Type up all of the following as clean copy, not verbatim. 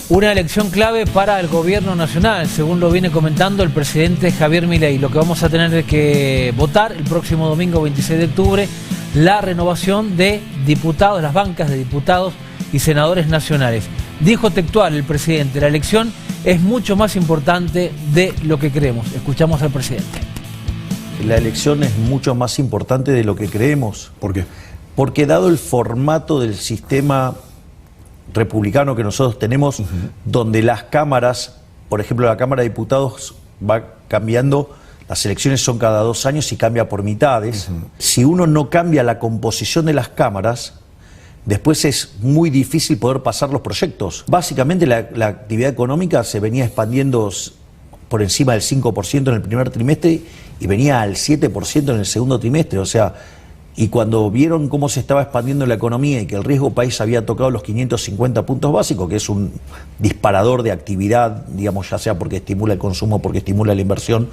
Una elección clave para el gobierno nacional, según lo viene comentando el presidente Javier Milei. Lo que vamos a tener que votar el próximo domingo 26 de octubre, la renovación de diputados, las bancas de diputados y senadores nacionales. Dijo textual el presidente, la elección es mucho más importante de lo que creemos. Escuchamos al presidente. La elección es mucho más importante de lo que creemos. ¿Por qué? Porque dado el formato del sistema republicano que nosotros tenemos, donde las cámaras, por ejemplo la Cámara de Diputados va cambiando, las elecciones son cada 2 años y cambia por mitades. Si uno no cambia la composición de las cámaras, después es muy difícil poder pasar los proyectos. Básicamente la actividad económica se venía expandiendo por encima del 5% en el primer trimestre y venía al 7% en el segundo trimestre, o sea, y cuando vieron cómo se estaba expandiendo la economía y que el riesgo país había tocado los 550 puntos básicos, que es un disparador de actividad, digamos, ya sea porque estimula el consumo, porque estimula la inversión,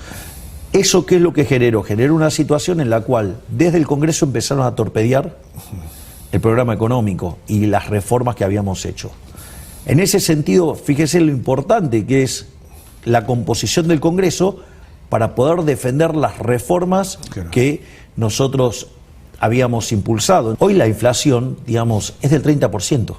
¿eso qué es lo que generó? Generó una situación en la cual desde el Congreso empezaron a torpedear el programa económico y las reformas que habíamos hecho. En ese sentido, fíjese lo importante que es la composición del Congreso para poder defender las reformas que nosotros habíamos impulsado. Hoy la inflación, digamos, es del 30%.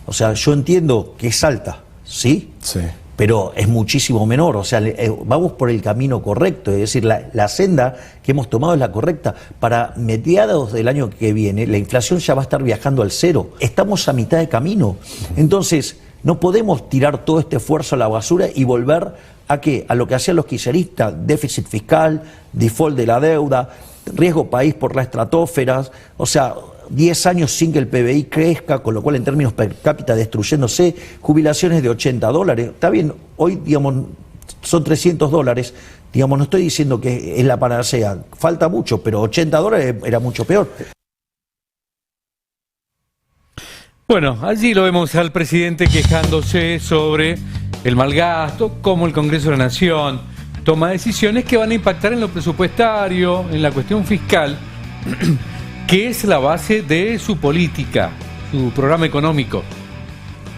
O sea, yo entiendo que es alta, ¿sí? Sí. Pero es muchísimo menor. O sea, vamos por el camino correcto. Es decir, la senda que hemos tomado es la correcta. Para mediados del año que viene, la inflación ya va a estar viajando al 0. Estamos a mitad de camino. Entonces, no podemos tirar todo este esfuerzo a la basura y volver a ¿qué? A lo que hacían los kirchneristas, déficit fiscal, default de la deuda, riesgo país por la estratosfera, o sea, 10 años sin que el PBI crezca, con lo cual en términos per cápita destruyéndose, jubilaciones de $80. Está bien, hoy, digamos, son $300, digamos, no estoy diciendo que es la panacea, falta mucho, pero $80 era mucho peor. Bueno, allí lo vemos al presidente quejándose sobre el mal gasto, cómo el Congreso de la Nación toma decisiones que van a impactar en lo presupuestario, en la cuestión fiscal, que es la base de su política, su programa económico.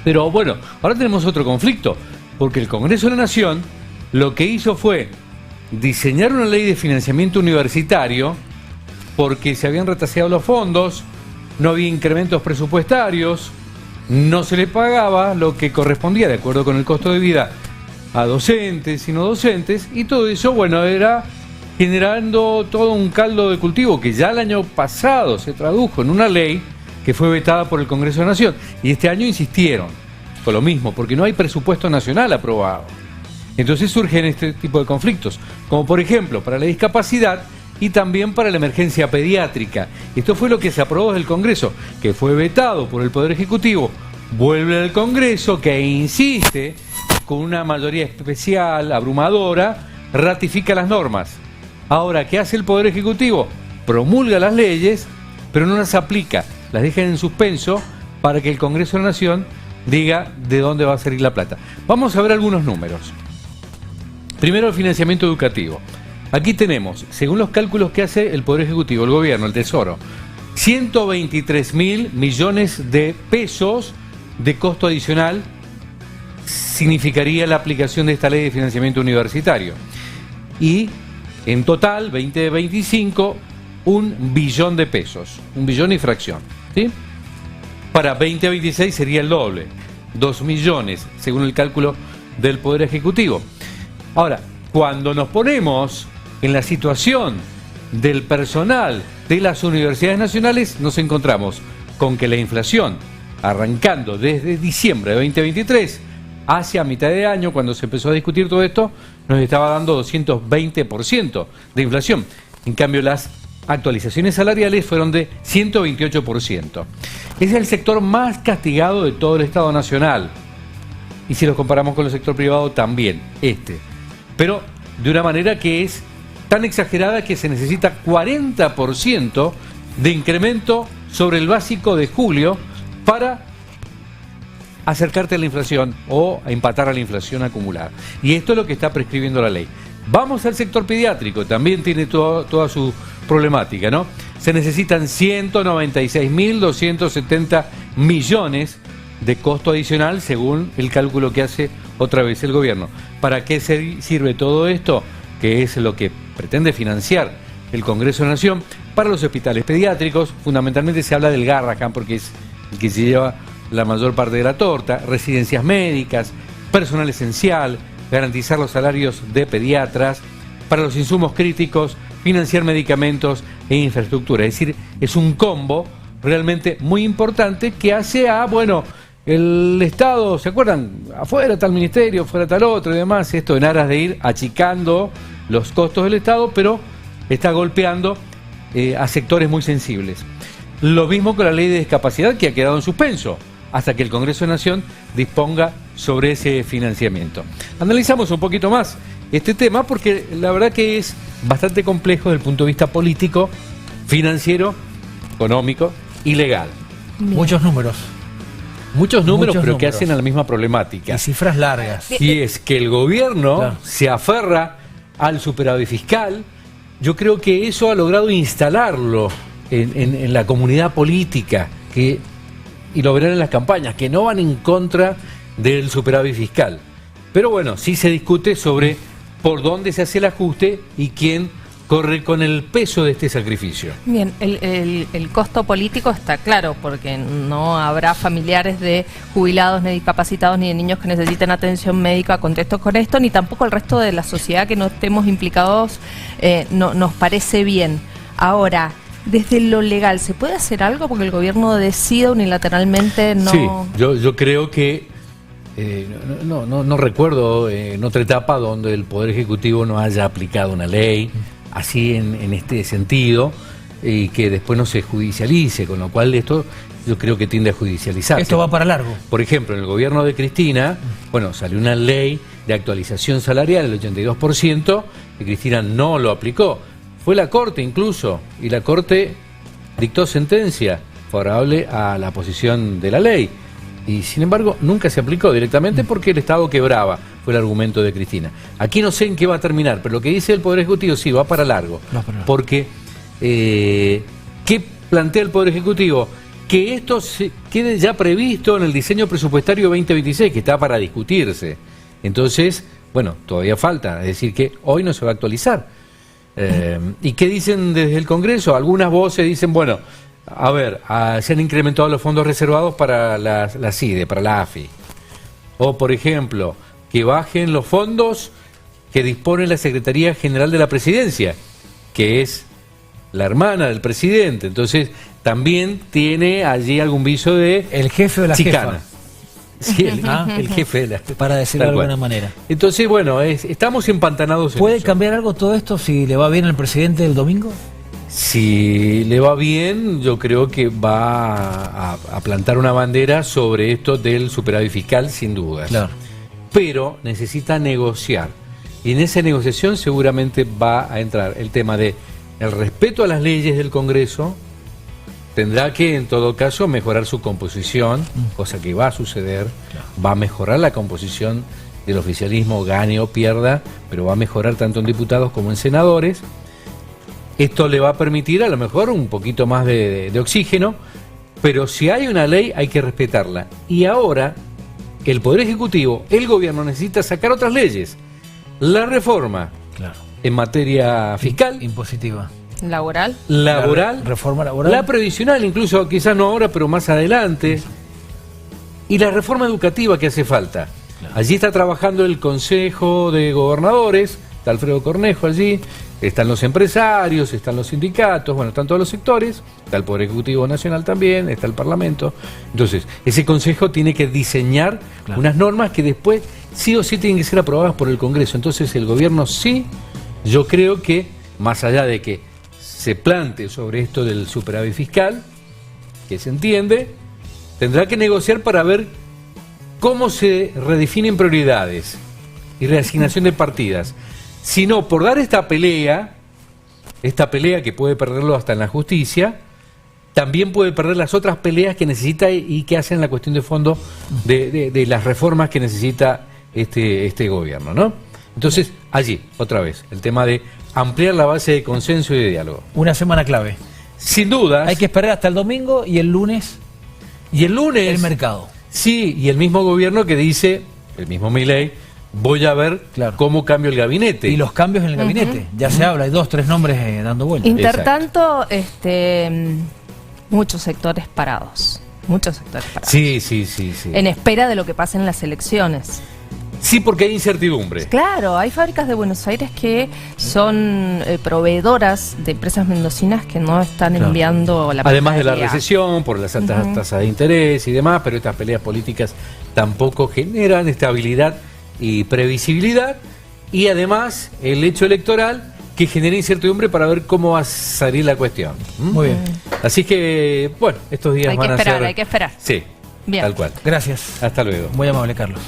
Pero bueno, ahora tenemos otro conflicto, porque el Congreso de la Nación lo que hizo fue diseñar una ley de financiamiento universitario porque se habían retaseado los fondos, no había incrementos presupuestarios, no se le pagaba lo que correspondía de acuerdo con el costo de vida a docentes y no docentes, y todo eso, bueno, era generando todo un caldo de cultivo que ya el año pasado se tradujo en una ley que fue vetada por el Congreso de la Nación, y este año insistieron con lo mismo, porque no hay presupuesto nacional aprobado. Entonces surgen este tipo de conflictos, como por ejemplo para la discapacidad y también para la emergencia pediátrica. Esto fue lo que se aprobó desde el Congreso, que fue vetado por el Poder Ejecutivo, vuelve al Congreso, que insiste con una mayoría especial, abrumadora, ratifica las normas. Ahora, ¿qué hace el Poder Ejecutivo? Promulga las leyes, pero no las aplica, las deja en suspenso para que el Congreso de la Nación diga de dónde va a salir la plata. Vamos a ver algunos números. Primero, el financiamiento educativo. Aquí tenemos, según los cálculos que hace el Poder Ejecutivo, el Gobierno, el Tesoro, 123.000 millones de pesos de costo adicional significaría la aplicación de esta ley de financiamiento universitario. Y en total, 2025, 1 billón de pesos, 1 billón y fracción, ¿sí? Para 2026 sería el doble, 2 millones, según el cálculo del Poder Ejecutivo. Ahora, cuando nos ponemos en la situación del personal de las universidades nacionales, nos encontramos con que la inflación, arrancando desde diciembre de 2023, hacia mitad de año, cuando se empezó a discutir todo esto, nos estaba dando 220% de inflación. En cambio, las actualizaciones salariales fueron de 128%. Es el sector más castigado de todo el Estado Nacional. Y si lo comparamos con el sector privado, también Pero de una manera que es tan exagerada que se necesita 40% de incremento sobre el básico de julio para acercarte a la inflación o a empatar a la inflación acumulada. Y esto es lo que está prescribiendo la ley. Vamos al sector pediátrico, también tiene toda su problemática, ¿no? Se necesitan 196.270 millones de costo adicional según el cálculo que hace otra vez el gobierno. ¿Para qué sirve todo esto? Que es lo que pretende financiar el Congreso de la Nación para los hospitales pediátricos. Fundamentalmente se habla del Garrahan porque es el que se lleva la mayor parte de la torta, residencias médicas, personal esencial, garantizar los salarios de pediatras, para los insumos críticos, financiar medicamentos e infraestructura. Es decir, es un combo realmente muy importante que hace a, bueno, el Estado, ¿se acuerdan? Afuera tal ministerio, afuera tal otro y demás, esto en aras de ir achicando los costos del Estado, pero está golpeando a sectores muy sensibles. Lo mismo con la ley de discapacidad que ha quedado en suspenso hasta que el Congreso de la Nación disponga sobre ese financiamiento. Analizamos un poquito más este tema porque la verdad que es bastante complejo desde el punto de vista político, financiero, económico y legal. Bien. Muchos números, pero que hacen a la misma problemática. Y cifras largas. Y es que el gobierno se aferra al superávit fiscal. Yo creo que eso ha logrado instalarlo en la comunidad política, y lo verán en las campañas, que no van en contra del superávit fiscal. Pero bueno, sí se discute sobre por dónde se hace el ajuste y quién corre con el peso de este sacrificio. Bien, el costo político está claro, porque no habrá familiares de jubilados, ni discapacitados, ni de niños que necesiten atención médica con esto, ni tampoco el resto de la sociedad que no estemos implicados, nos parece bien. Ahora, desde lo legal, ¿se puede hacer algo porque el gobierno decida unilateralmente no...? Sí, yo creo que no recuerdo en otra etapa donde el Poder Ejecutivo no haya aplicado una ley así en este sentido y que después no se judicialice, con lo cual esto yo creo que tiende a judicializarse. Esto va para largo. Por ejemplo, en el gobierno de Cristina, bueno, salió una ley de actualización salarial del 82%, y Cristina no lo aplicó. Fue la Corte incluso, y la Corte dictó sentencia favorable a la posición de la ley. Y sin embargo, nunca se aplicó directamente porque el Estado quebraba, fue el argumento de Cristina. Aquí no sé en qué va a terminar, pero lo que dice el Poder Ejecutivo sí, va para largo. Porque, ¿qué plantea el Poder Ejecutivo? Que esto quede ya previsto en el diseño presupuestario 2026, que está para discutirse. Entonces, bueno, todavía falta, es decir, que hoy no se va a actualizar. ¿Y qué dicen desde el Congreso? Algunas voces dicen, bueno, a ver, se han incrementado los fondos reservados para la CIDE, para la AFI. O, por ejemplo, que bajen los fondos que dispone la Secretaría General de la Presidencia, que es la hermana del presidente. Entonces, también tiene allí algún viso de el jefe de la chicana. Jefa. Sí, el jefe de la... Para decirlo de alguna manera. Entonces, bueno, estamos empantanados en ¿Puede eso. cambiar algo todo esto si le va bien al presidente el domingo? Si le va bien, yo creo que va a plantar una bandera sobre esto del superávit fiscal, sin dudas. Claro. Pero necesita negociar. Y en esa negociación seguramente va a entrar el tema de el respeto a las leyes del Congreso. Tendrá que, en todo caso, mejorar su composición, cosa que va a suceder. Claro. Va a mejorar la composición del oficialismo, gane o pierda, pero va a mejorar tanto en diputados como en senadores. Esto le va a permitir a lo mejor un poquito más de oxígeno, pero si hay una ley hay que respetarla. Y ahora el Poder Ejecutivo, el gobierno necesita sacar otras leyes. La reforma en materia fiscal, impositiva, laboral, reforma laboral, la previsional, incluso quizás no ahora, pero más adelante, y la reforma educativa que hace falta. Allí está trabajando el Consejo de Gobernadores, está Alfredo Cornejo allí, están los empresarios, están los sindicatos, bueno, están todos los sectores, está el Poder Ejecutivo Nacional también, está el Parlamento. Entonces, ese Consejo tiene que diseñar unas normas que después sí o sí tienen que ser aprobadas por el Congreso. Entonces, el gobierno sí, yo creo que, más allá de que se plante sobre esto del superávit fiscal, que se entiende, tendrá que negociar para ver cómo se redefinen prioridades y reasignación de partidas. Si no, por dar esta pelea que puede perderlo hasta en la justicia, también puede perder las otras peleas que necesita y que hacen la cuestión de fondo de las reformas que necesita este gobierno, ¿no? Entonces, allí, otra vez, el tema de ampliar la base de consenso y de diálogo. Una semana clave. Sin dudas. Hay que esperar hasta el domingo y el lunes... Y el lunes... el mercado. Sí, y el mismo gobierno que dice, el mismo Milei, voy a ver Claro. cómo cambio el gabinete. Y los cambios en el gabinete. Ya se habla, hay 2, 3 nombres dando vueltas. Intertanto, muchos sectores parados. Muchos sectores parados. Sí. En espera de lo que pase en las elecciones. Sí, porque hay incertidumbre. Claro, hay fábricas de Buenos Aires que son proveedoras de empresas mendocinas que no están enviando la Además de la mercadería. recesión, por las altas tasas de interés y demás, pero estas peleas políticas tampoco generan estabilidad y previsibilidad. Y además el hecho electoral que genera incertidumbre para ver cómo va a salir la cuestión. Muy bien. Así que, bueno, estos días Hay van que a esperar, ser... hay que esperar. Sí, Bien. tal cual. Gracias. Hasta luego. Muy amable, Carlos.